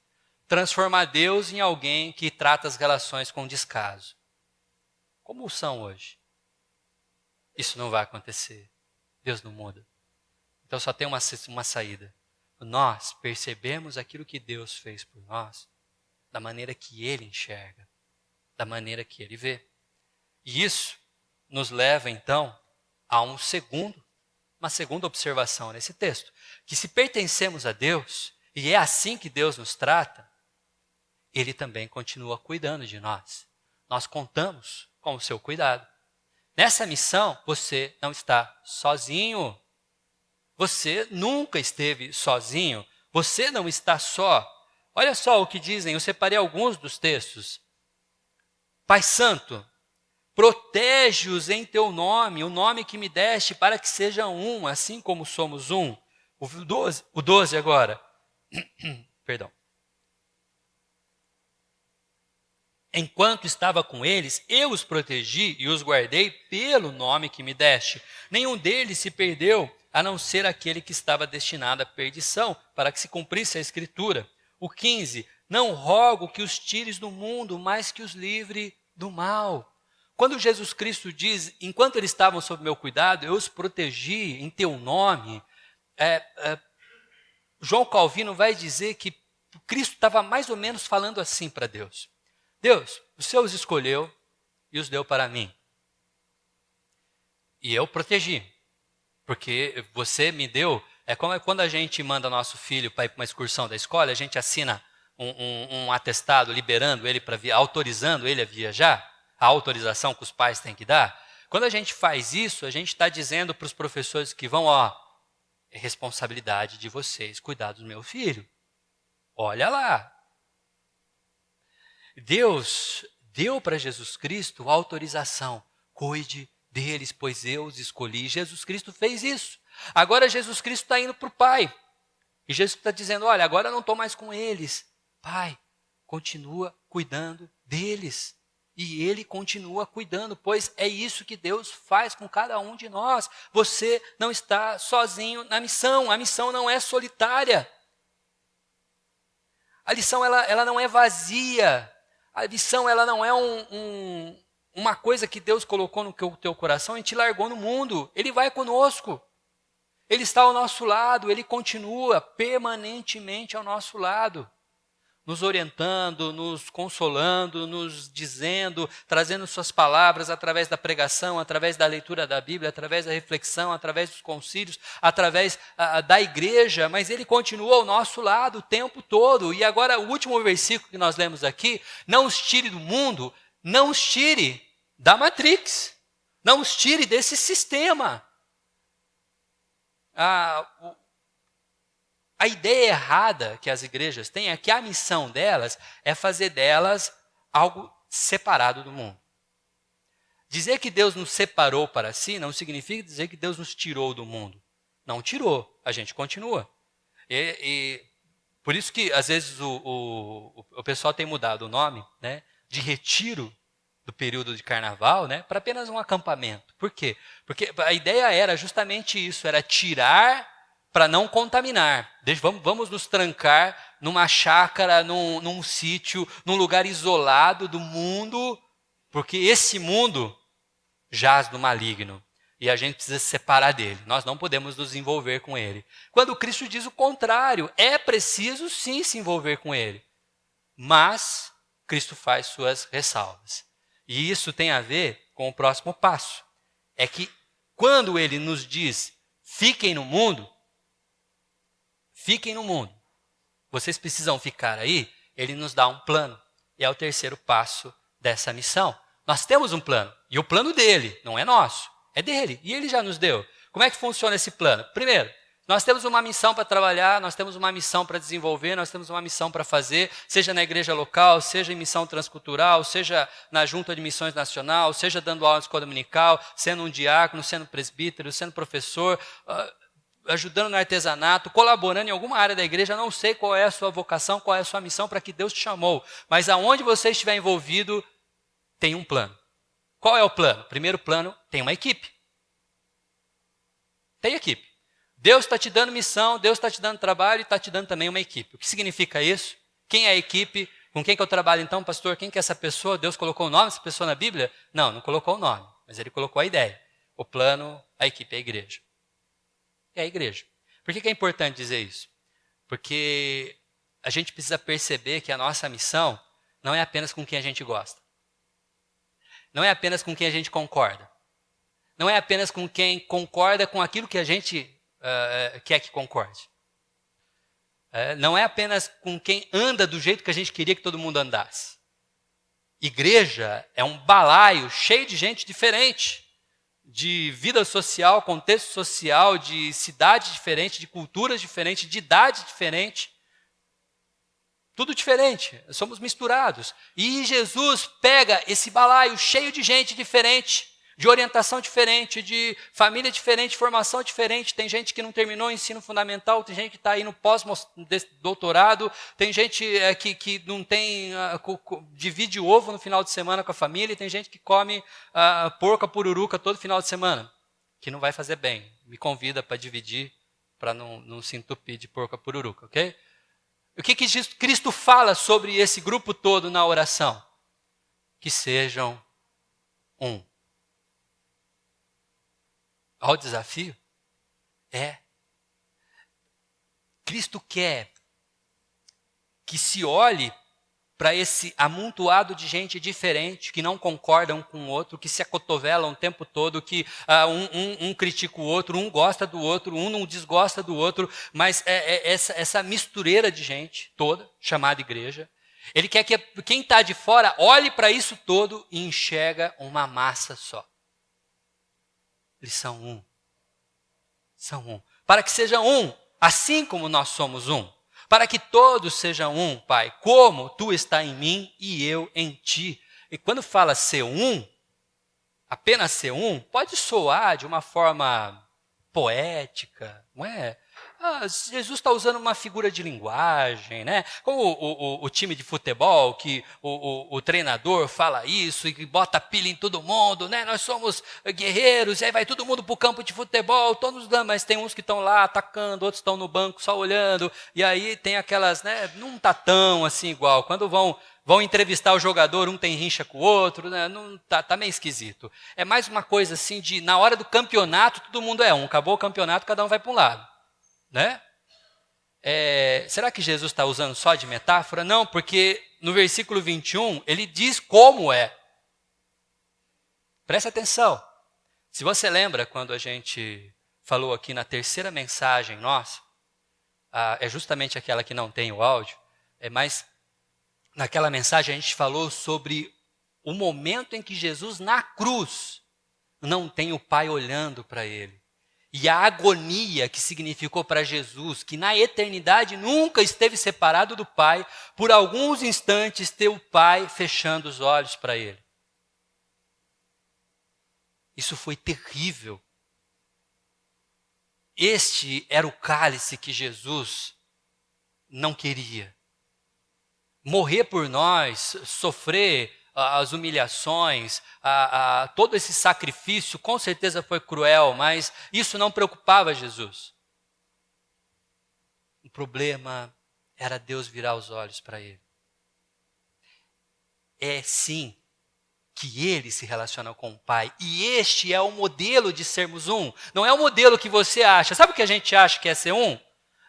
Transformar Deus em alguém que trata as relações com descaso. Como são hoje? Isso não vai acontecer. Deus não muda. Então só tem uma saída. Nós percebemos aquilo que Deus fez por nós da maneira que Ele enxerga, da maneira que Ele vê. E isso nos leva, então, a uma segunda observação nesse texto. Que se pertencemos a Deus, e é assim que Deus nos trata, Ele também continua cuidando de nós. Nós contamos com o seu cuidado. Nessa missão, você não está sozinho. Você nunca esteve sozinho. Você não está só. Olha só o que dizem, eu separei alguns dos textos. Pai Santo, protege-os em teu nome, o nome que me deste, para que sejam um, assim como somos um. O 12 agora. Perdão. Enquanto estava com eles, eu os protegi e os guardei pelo nome que me deste. Nenhum deles se perdeu, a não ser aquele que estava destinado à perdição, para que se cumprisse a Escritura. O 15, não rogo que os tires do mundo, mas que os livre do mal. Quando Jesus Cristo diz, enquanto eles estavam sob meu cuidado, eu os protegi em teu nome, João Calvino vai dizer que Cristo estava mais ou menos falando assim para Deus. Deus, o Senhor os escolheu e os deu para mim. E eu protegi. Porque você me deu... É como quando a gente manda nosso filho para ir para uma excursão da escola, a gente assina um atestado liberando ele autorizando ele a viajar, a autorização que os pais têm que dar. Quando a gente faz isso, a gente está dizendo para os professores que vão, ó, é responsabilidade de vocês cuidar do meu filho. Olha lá. Deus deu para Jesus Cristo autorização. Cuide deles, pois eu os escolhi. Jesus Cristo fez isso. Agora Jesus Cristo está indo para o Pai. E Jesus está dizendo, olha, agora eu não estou mais com eles. Pai, continua cuidando deles. E Ele continua cuidando, pois é isso que Deus faz com cada um de nós. Você não está sozinho na missão. A missão não é solitária. A lição ela não é vazia. A missão ela não é uma coisa que Deus colocou no teu coração e te largou no mundo. Ele vai conosco. Ele está ao nosso lado, Ele continua permanentemente ao nosso lado, nos orientando, nos consolando, nos dizendo, trazendo suas palavras através da pregação, através da leitura da Bíblia, através da reflexão, através dos concílios, através da igreja, mas Ele continua ao nosso lado o tempo todo. E agora o último versículo que nós lemos aqui, não os tire do mundo, não os tire da Matrix, não os tire desse sistema. A ideia errada que as igrejas têm é que a missão delas é fazer delas algo separado do mundo. Dizer que Deus nos separou para si não significa dizer que Deus nos tirou do mundo. Não tirou, a gente continua. E por isso que às vezes o pessoal tem mudado o nome, né, de retiro do período de carnaval, né, para apenas um acampamento. Por quê? Porque a ideia era justamente isso, era tirar para não contaminar. Vamos nos trancar numa chácara, num sítio, num lugar isolado do mundo, porque esse mundo jaz no maligno e a gente precisa se separar dele. Nós não podemos nos envolver com ele. Quando Cristo diz o contrário, é preciso sim se envolver com ele, mas Cristo faz suas ressalvas. E isso tem a ver com o próximo passo. É que quando ele nos diz, fiquem no mundo, vocês precisam ficar aí, ele nos dá um plano. E é o terceiro passo dessa missão. Nós temos um plano, e o plano dele, não é nosso, é dele. E ele já nos deu. Como é que funciona esse plano? Primeiro, nós temos uma missão para trabalhar, nós temos uma missão para desenvolver, nós temos uma missão para fazer, seja na igreja local, seja em missão transcultural, seja na junta de missões nacional, seja dando aula de escola dominical, sendo um diácono, sendo presbítero, sendo professor, ajudando no artesanato, colaborando em alguma área da igreja. Não sei qual é a sua vocação, qual é a sua missão para que Deus te chamou, mas aonde você estiver envolvido, tem um plano. Qual é o plano? Primeiro plano, tem uma equipe. Tem equipe. Deus está te dando missão, Deus está te dando trabalho e está te dando também uma equipe. O que significa isso? Quem é a equipe? Com quem que eu trabalho então, pastor? Quem que é essa pessoa? Deus colocou o nome dessa pessoa na Bíblia? Não, não colocou o nome, mas Ele colocou a ideia. O plano, a equipe é a igreja. É a igreja. Por que é importante dizer isso? Porque a gente precisa perceber que a nossa missão não é apenas com quem a gente gosta. Não é apenas com quem a gente concorda. Não é apenas com quem concorda com aquilo que a gente quer que concorde. Não é apenas com quem anda do jeito que a gente queria que todo mundo andasse. Igreja é um balaio cheio de gente diferente, de vida social, contexto social, de cidade diferente, de culturas diferentes, de idade diferente. Tudo diferente, somos misturados. E Jesus pega esse balaio cheio de gente diferente, de orientação diferente, de família diferente, formação diferente. Tem gente que não terminou o ensino fundamental, tem gente que está aí no pós-doutorado, tem gente que não tem, divide ovo no final de semana com a família, e tem gente que come porco, pururuca todo final de semana, que não vai fazer bem. Me convida para dividir, para não se entupir de porco, pururuca, ok? O que Cristo fala sobre esse grupo todo na oração? Que sejam um. Ao desafio? Cristo quer que se olhe para esse amontoado de gente diferente, que não concorda um com o outro, que se acotovelam o tempo todo, que um critica o outro, um gosta do outro, um não desgosta do outro, mas essa mistureira de gente toda, chamada igreja. Ele quer que quem está de fora olhe para isso todo e enxerga uma massa só. Eles são um. São um. Para que seja um, assim como nós somos um. Para que todos sejam um, Pai, como tu está em mim e eu em ti. E quando fala ser um, apenas ser um, pode soar de uma forma poética, não é? Jesus está usando uma figura de linguagem, né? Como o time de futebol, que o treinador fala isso e bota pilha em todo mundo, né? Nós somos guerreiros, e aí vai todo mundo para o campo de futebol, todos, mas tem uns que estão lá atacando, outros estão no banco só olhando, e aí tem aquelas, né? Não está tão assim igual. Quando vão entrevistar o jogador, um tem rincha com o outro, né? Não, tá meio esquisito. É mais uma coisa assim de, na hora do campeonato, todo mundo é um. Acabou o campeonato, cada um vai para um lado. Né? Será que Jesus está usando só de metáfora? Não, porque no versículo 21, ele diz como é. Presta atenção. Se você lembra, quando a gente falou aqui na terceira mensagem nossa, é justamente aquela que não tem o áudio, mas naquela mensagem a gente falou sobre o momento em que Jesus, na cruz, não tem o Pai olhando para ele. E a agonia que significou para Jesus, que na eternidade nunca esteve separado do Pai, por alguns instantes ter o Pai fechando os olhos para ele. Isso foi terrível. Este era o cálice que Jesus não queria. Morrer por nós, sofrer as humilhações, todo esse sacrifício, com certeza foi cruel, mas isso não preocupava Jesus. O problema era Deus virar os olhos para ele. É sim que ele se relaciona com o Pai, e este é o modelo de sermos um. Não é o modelo que você acha. Sabe o que a gente acha que é ser um?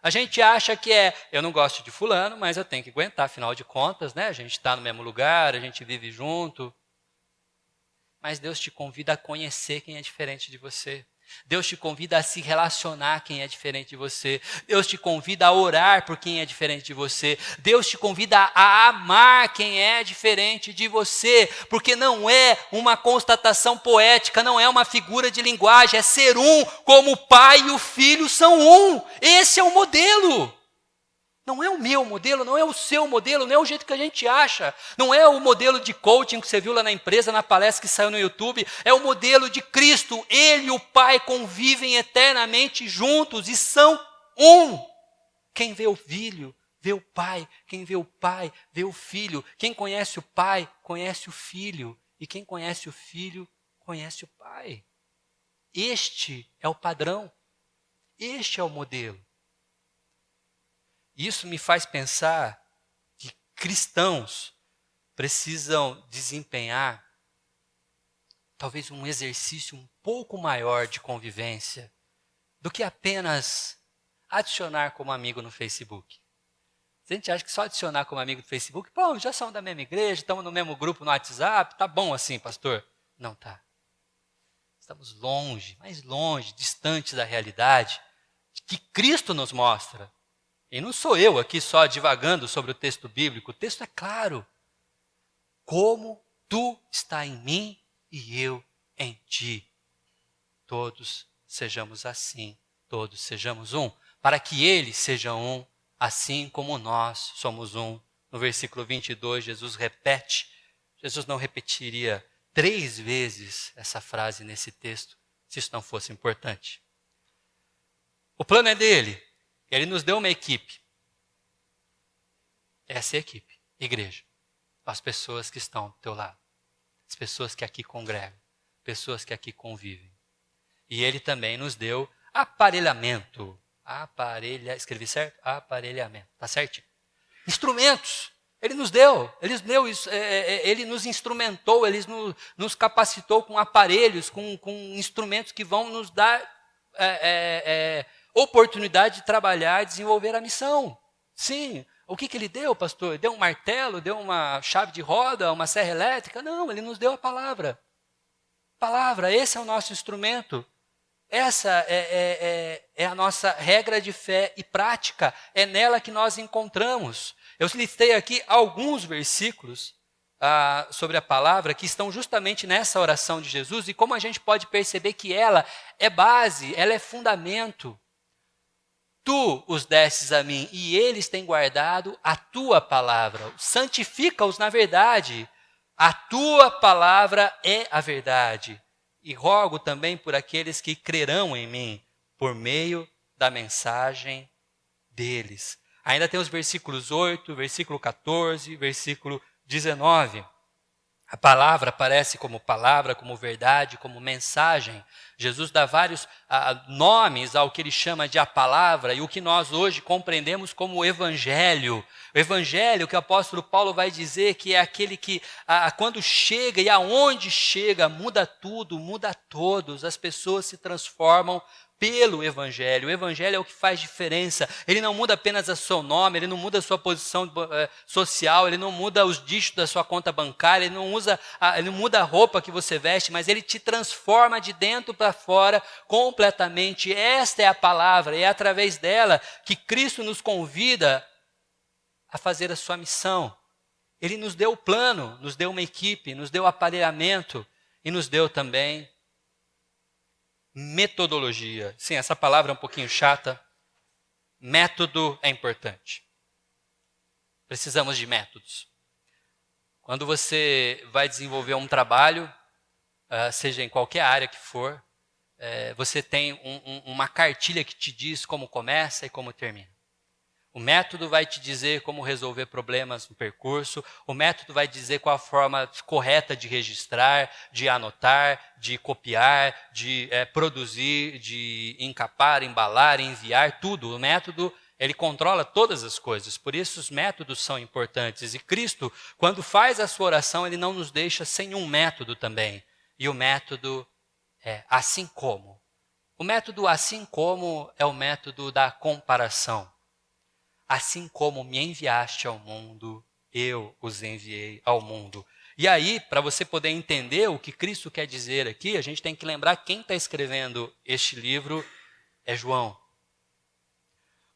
A gente acha que eu não gosto de fulano, mas eu tenho que aguentar, afinal de contas, né? A gente está no mesmo lugar, a gente vive junto. Mas Deus te convida a conhecer quem é diferente de você. Deus te convida a se relacionar quem é diferente de você. Deus te convida a orar por quem é diferente de você. Deus te convida a amar quem é diferente de você. Porque não é uma constatação poética, não é uma figura de linguagem, é ser um como o Pai e o Filho são um. Esse é o modelo. Não é o meu modelo, não é o seu modelo, não é o jeito que a gente acha. Não é o modelo de coaching que você viu lá na empresa, na palestra que saiu no YouTube. É o modelo de Cristo. Ele e o Pai convivem eternamente juntos e são um. Quem vê o Filho, vê o Pai. Quem vê o Pai, vê o Filho. Quem conhece o Pai, conhece o Filho. E quem conhece o Filho, conhece o Pai. Este é o padrão. Este é o modelo. Isso me faz pensar que cristãos precisam desempenhar talvez um exercício um pouco maior de convivência do que apenas adicionar como amigo no Facebook. A gente acha que só adicionar como amigo no Facebook, pô, já são da mesma igreja, estamos no mesmo grupo no WhatsApp, tá bom assim, pastor? Não tá. Estamos longe, mais longe, distantes da realidade que Cristo nos mostra. E não sou eu aqui só divagando sobre o texto bíblico, o texto é claro. Como tu está em mim e eu em ti. Todos sejamos assim, todos sejamos um, para que ele seja um, assim como nós somos um. No versículo 22, Jesus repete, Jesus não repetiria 3 vezes essa frase nesse texto, se isso não fosse importante. O plano é dele. Ele nos deu uma equipe. Essa é a equipe, igreja. As pessoas que estão do teu lado. As pessoas que aqui congregam. Pessoas que aqui convivem. E ele também nos deu aparelhamento. Escrevi certo? Aparelhamento. Tá certinho? Instrumentos. Ele nos deu. Ele nos instrumentou. Ele nos capacitou com aparelhos, com instrumentos que vão nos dar oportunidade de trabalhar e desenvolver a missão. Sim, O que ele deu, pastor? Ele deu um martelo, deu uma chave de roda, uma serra elétrica? Não, ele nos deu a palavra. Palavra, esse é o nosso instrumento. Essa é a nossa regra de fé e prática. É nela que nós encontramos. Eu listei aqui alguns versículos sobre a palavra que estão justamente nessa oração de Jesus e como a gente pode perceber que ela é base, ela é fundamento. Tu os destes a mim e eles têm guardado a tua palavra. Santifica-os na verdade. A tua palavra é a verdade. E rogo também por aqueles que crerão em mim, por meio da mensagem deles. Ainda tem os versículos 8, versículo 14, versículo 19. A palavra aparece como palavra, como verdade, como mensagem. Jesus dá vários nomes ao que ele chama de a palavra e o que nós hoje compreendemos como o evangelho. O evangelho que o apóstolo Paulo vai dizer que é aquele que quando chega e aonde chega muda tudo, muda todos. As pessoas se transformam pelo evangelho. O evangelho é o que faz diferença. Ele não muda apenas o seu nome, ele não muda a sua posição social, ele não muda os dígitos da sua conta bancária, ele não muda a roupa que você veste, mas ele te transforma de dentro para fora completamente. Esta é a palavra, e é através dela que Cristo nos convida a fazer a sua missão. Ele nos deu o plano, nos deu uma equipe, nos deu aparelhamento e nos deu também metodologia. Sim, essa palavra é um pouquinho chata. Método é importante. Precisamos de métodos. Quando você vai desenvolver um trabalho, seja em qualquer área que for, você tem uma cartilha que te diz como começa e como termina. O método vai te dizer como resolver problemas no percurso. O método vai dizer qual a forma correta de registrar, de anotar, de copiar, de produzir, de encapar, embalar, enviar, tudo. O método, ele controla todas as coisas. Por isso os métodos são importantes. E Cristo, quando faz a sua oração, ele não nos deixa sem um método também. E o método é assim como. O método assim como é o método da comparação. Assim como me enviaste ao mundo, eu os enviei ao mundo. E aí, para você poder entender o que Cristo quer dizer aqui, a gente tem que lembrar quem está escrevendo este livro é João.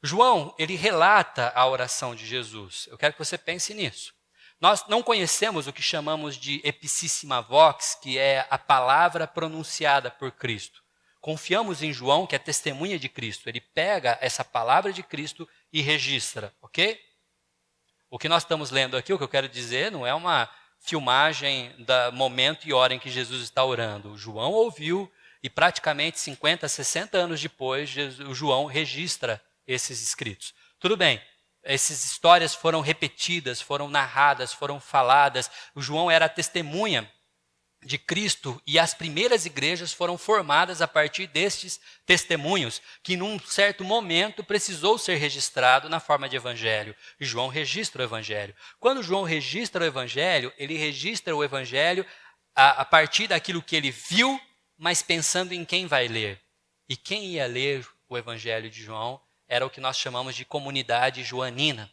João, ele relata a oração de Jesus. Eu quero que você pense nisso. Nós não conhecemos o que chamamos de epicissima vox, que é a palavra pronunciada por Cristo. Confiamos em João, que é testemunha de Cristo. Ele pega essa palavra de Cristo e registra, ok? O que nós estamos lendo aqui, o que eu quero dizer, não é uma filmagem do momento e hora em que Jesus está orando. João ouviu e praticamente 50, 60 anos depois, João registra esses escritos. Tudo bem, essas histórias foram repetidas, foram narradas, foram faladas. O João era a testemunha de Cristo e as primeiras igrejas foram formadas a partir destes testemunhos, que num certo momento precisou ser registrado na forma de evangelho. E João registra o evangelho. Quando João registra o evangelho, ele registra o evangelho a partir daquilo que ele viu, mas pensando em quem vai ler. E quem ia ler o evangelho de João era o que nós chamamos de comunidade joanina.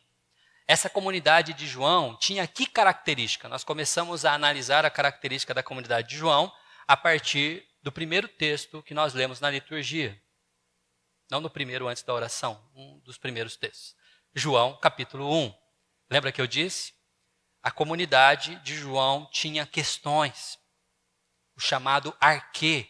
Essa comunidade de João tinha que característica? Nós começamos a analisar a característica da comunidade de João a partir do primeiro texto que nós lemos na liturgia. Não no primeiro antes da oração, um dos primeiros textos. João, capítulo 1. Lembra que eu disse? A comunidade de João tinha questões. O chamado arquê.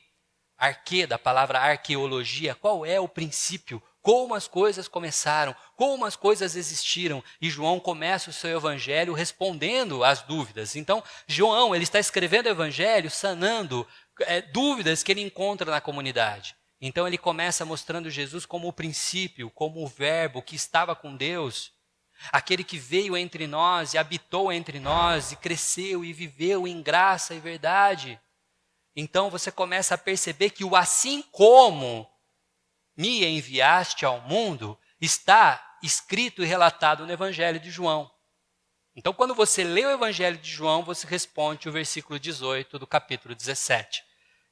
Arquê, da palavra arqueologia. Qual é o princípio? Como as coisas começaram, como as coisas existiram. E João começa o seu evangelho respondendo às dúvidas. Então, João, ele está escrevendo o evangelho, sanando dúvidas que ele encontra na comunidade. Então, ele começa mostrando Jesus como o princípio, como o verbo que estava com Deus. Aquele que veio entre nós e habitou entre nós e cresceu e viveu em graça e verdade. Então, você começa a perceber que o assim como me enviaste ao mundo, está escrito e relatado no Evangelho de João. Então, quando você lê o Evangelho de João, você responde o versículo 18 do capítulo 17.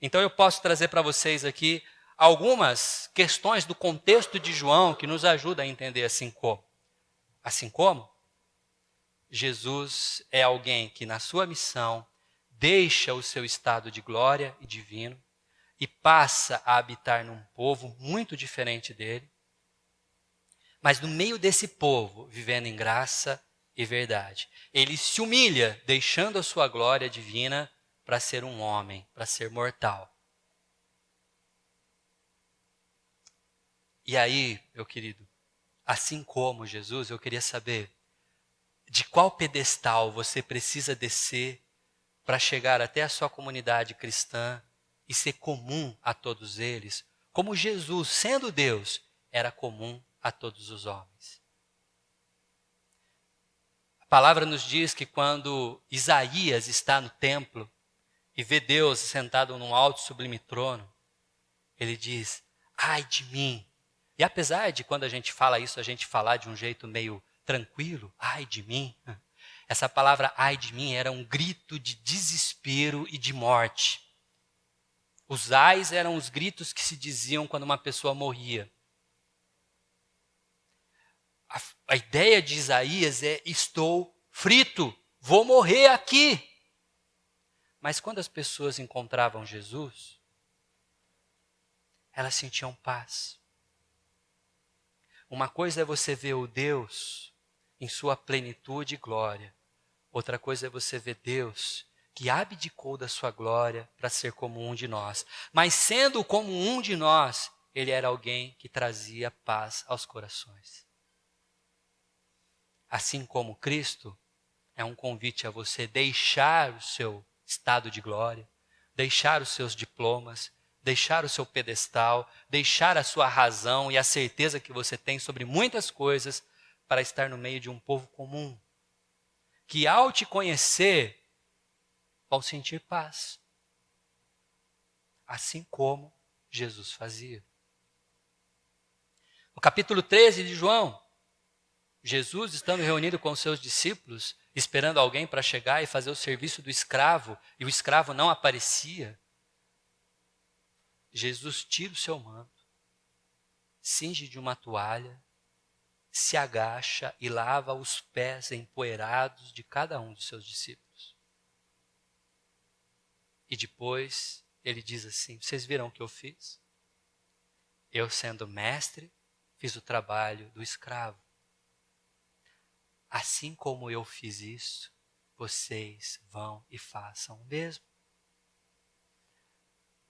Então, eu posso trazer para vocês aqui algumas questões do contexto de João que nos ajudam a entender assim como. Assim como Jesus é alguém que na sua missão deixa o seu estado de glória e divino e passa a habitar num povo muito diferente dele, mas no meio desse povo, vivendo em graça e verdade. Ele se humilha, deixando a sua glória divina para ser um homem, para ser mortal. E aí, meu querido, assim como Jesus, eu queria saber de qual pedestal você precisa descer para chegar até a sua comunidade cristã e ser comum a todos eles, como Jesus, sendo Deus, era comum a todos os homens. A palavra nos diz que quando Isaías está no templo e vê Deus sentado num alto e sublime trono, ele diz: ai de mim. E apesar de quando a gente fala isso, a gente falar de um jeito meio tranquilo, ai de mim, essa palavra ai de mim era um grito de desespero e de morte. Os ais eram os gritos que se diziam quando uma pessoa morria. A ideia de Isaías é: estou frito, vou morrer aqui. Mas quando as pessoas encontravam Jesus, elas sentiam paz. Uma coisa é você ver o Deus em sua plenitude e glória. Outra coisa é você ver Deus que abdicou da sua glória para ser como um de nós. Mas sendo como um de nós, ele era alguém que trazia paz aos corações. Assim como Cristo, é um convite a você deixar o seu estado de glória, deixar os seus diplomas, deixar o seu pedestal, deixar a sua razão e a certeza que você tem sobre muitas coisas para estar no meio de um povo comum, que ao te conhecer, vão sentir paz. Assim como Jesus fazia. No capítulo 13 de João, Jesus, estando reunido com os seus discípulos, esperando alguém para chegar e fazer o serviço do escravo, e o escravo não aparecia, Jesus tira o seu manto, cinge de uma toalha, se agacha e lava os pés empoeirados de cada um dos seus discípulos. E depois ele diz assim: vocês viram o que eu fiz? Eu, sendo mestre, fiz o trabalho do escravo. Assim como eu fiz isso, vocês vão e façam o mesmo.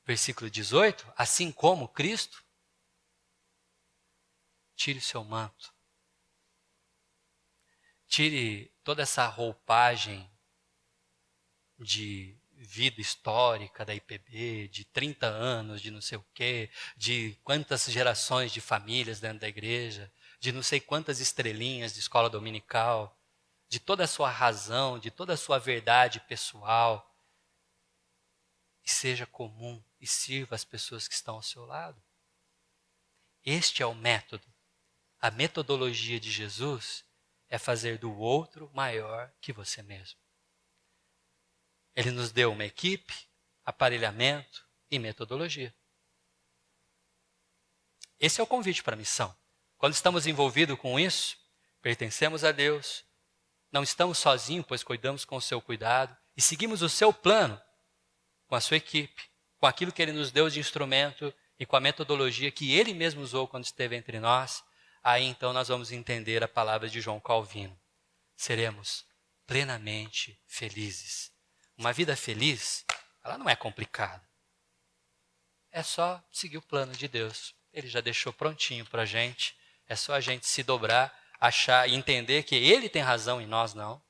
Versículo 18: assim como Cristo, tire o seu manto. Tire toda essa roupagem de vida histórica da IPB, de 30 anos, de não sei o quê, de quantas gerações de famílias dentro da igreja, de não sei quantas estrelinhas de escola dominical, de toda a sua razão, de toda a sua verdade pessoal, e seja comum e sirva as pessoas que estão ao seu lado. Este é o método. A metodologia de Jesus é fazer do outro maior que você mesmo. Ele nos deu uma equipe, aparelhamento e metodologia. Esse é o convite para a missão. Quando estamos envolvidos com isso, pertencemos a Deus, não estamos sozinhos, pois cuidamos com o seu cuidado e seguimos o seu plano com a sua equipe, com aquilo que ele nos deu de instrumento e com a metodologia que ele mesmo usou quando esteve entre nós. Aí então nós vamos entender a palavra de João Calvino. Seremos plenamente felizes. Uma vida feliz, ela não é complicada. É só seguir o plano de Deus. Ele já deixou prontinho para a gente. É só a gente se dobrar, achar e entender que ele tem razão e nós não.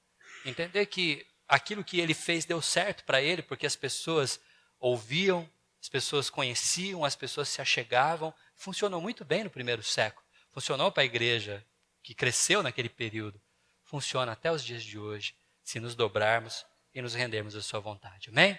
Entender que aquilo que ele fez deu certo para ele, porque as pessoas ouviam, as pessoas conheciam, as pessoas se achegavam. Funcionou muito bem no primeiro século. Funcionou para a igreja que cresceu naquele período. Funciona até os dias de hoje, se nos dobrarmos e nos rendermos à sua vontade. Amém?